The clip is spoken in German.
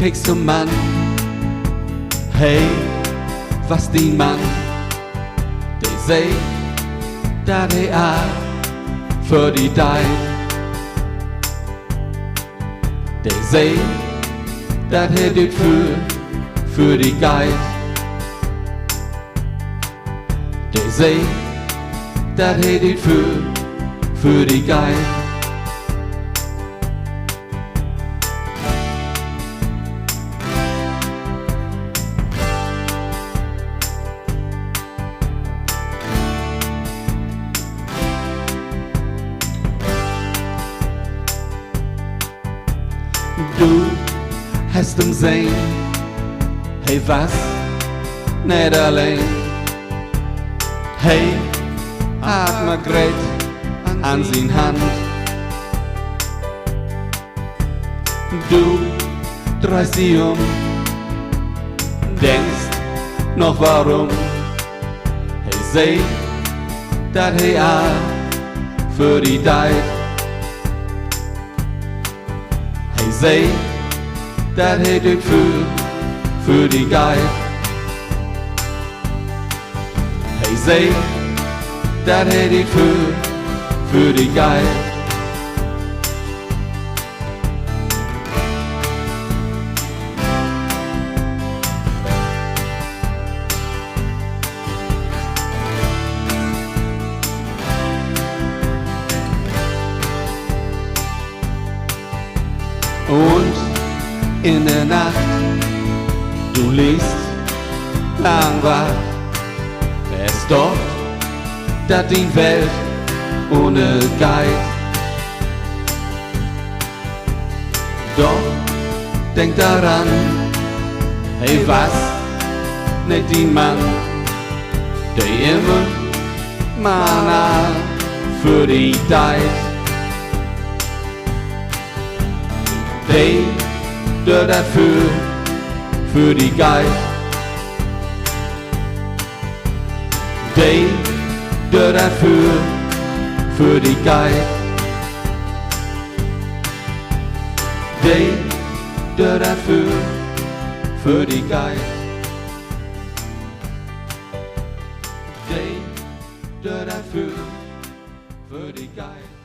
kijkt som man. Hey, was din man? Det säger där det är för dig. Det säger där det är dyrt för dig guide. Det säger där det är dyrt för dig guide. Du hast im Sehen, hey was, nicht allein. Hey, hat Margret an sin Hand. Du drehst sie denkst noch warum. Hey seh, dat hey für die Deit. Hey seh, dat hey dyrt für die Guide. Hey seh, dat hey dyrt für die Guide. Und in der Nacht, du liegst lang wach, es dort, dat die Welt ohne Guide. Doch denk daran, hey was, nicht die Mann, der immer mal für die Deit. Hey, der dafür, für die Guide. Hey, der dafür, für die Guide. Hey, der dafür, für die Guide. Hey, der dafür, für die Guide.